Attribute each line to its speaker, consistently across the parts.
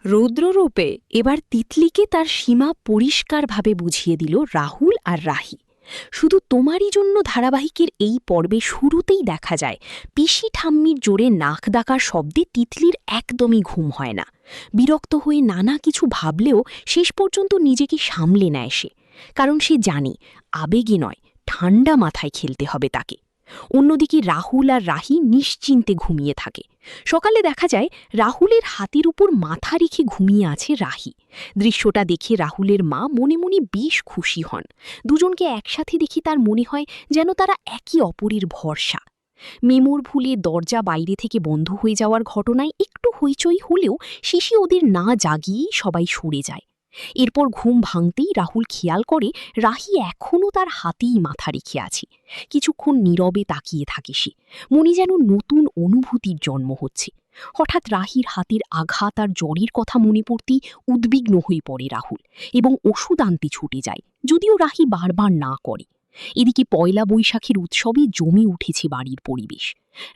Speaker 1: রৌদ্ররূপে এবার তিতলিকে তার সীমা পরিষ্কারভাবে বুঝিয়ে দিল রাহুল আর রাহি। শুধু তোমারই জন্য ধারাবাহিকের এই পর্বে শুরুতেই দেখা যায় পিসি ঠাম্মির জোরে নাক ডাকার শব্দে তিতলির একদমই ঘুম হয় না। বিরক্ত হয়ে নানা কিছু ভাবলেও শেষ পর্যন্ত নিজেকে সামলে নেয় সে, কারণ সে জানে আবেগে নয়, ঠান্ডা মাথায় খেলতে হবে তাকে। অন্যদিকে রাহুল আর রাহি নিশ্চিন্তে ঘুমিয়ে থাকে। সকালে দেখা যায় রাহুলের হাতের উপর মাথা রেখে ঘুমিয়ে আছে রাহি। দৃশ্যটা দেখে রাহুলের মা মনে মনে বেশ খুশি হন। দুজনকে একসাথে দেখে তার মনে হয় যেন তারা একে অপরের ভরসা। মেমোর ভুলে দরজা বাইরে থেকে বন্ধ হয়ে যাওয়ার ঘটনায় একটু হইচই হলেও শেষে ওদের না জাগিয়েই সবাই সরে যায়। এরপর ঘুম ভাঙতেই রাহুল খেয়াল করে রাহি এখনও তার হাতেই মাথা রেখে আছে। কিছুক্ষণ নীরবে তাকিয়ে থাকে সে, মনে যেন নতুন অনুভূতির জন্ম হচ্ছে। হঠাৎ রাহির হাতের আঘাত আর জ্বরের কথা মনে পড়তেই উদ্বিগ্ন হয়ে পড়ে রাহুল এবং ওষুধ আনতে ছুটে যায়, যদিও রাহি বারবার না করে। এদিকে পয়লা বৈশাখের উৎসবে জমে উঠেছে বাড়ির পরিবেশ।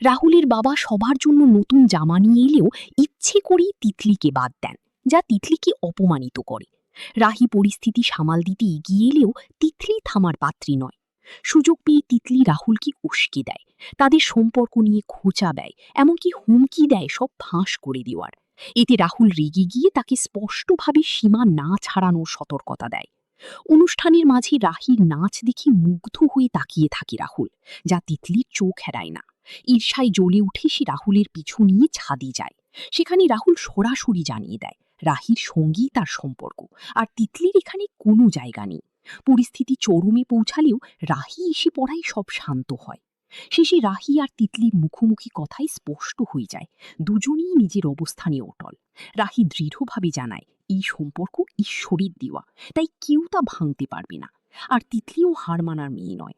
Speaker 1: রাহুলের বাবা সবার জন্য নতুন জামা নিয়ে এলেও ইচ্ছে করেই তিতলিকে বাদ দেন, যা তিতলিকে অপমানিত করে। রাহি পরিস্থিতি সামাল দিতে এগিয়ে এলেও তিতলি থামার পাত্রী নয়। সুযোগ পেয়ে তিতলি রাহুলকে উস্কে দেয়, তাদের সম্পর্ক নিয়ে খোঁচা দেয়, এমনকি হুমকি দেয় সব ফাঁস করে দেওয়ার। এতে রাহুল রেগে গিয়ে তাকে স্পষ্টভাবে সীমা না ছাড়ানোর সতর্কতা দেয়। অনুষ্ঠানের মাঝে রাহির নাচ দেখে মুগ্ধ হয়ে তাকিয়ে থাকে রাহুল, যা তিতলির চোখ এড়ায় না। ঈর্ষায় জ্বলে উঠে সে রাহুলের পিছু নিয়ে ছাদে যায়। সেখানে রাহুল সরাসরি জানিয়ে দেয় রাহির সঙ্গেই তার সম্পর্ক, আর তিতলির এখানে কোনো জায়গা নেই। পরিস্থিতি চরমে পৌঁছালেও রাহি এসে পড়ায় সব শান্ত হয়। শেষে রাহি আর তিতলির মুখোমুখি কথাই স্পষ্ট হয়ে যায়, দুজনেই নিজের অবস্থানে অটল। রাহি দৃঢ়ভাবে জানায় এই সম্পর্ক ঈশ্বরের দেওয়া, তাই কেউ তা ভাঙতে পারবে না। আর তিতলিও হার মানার মেয়ে নয়।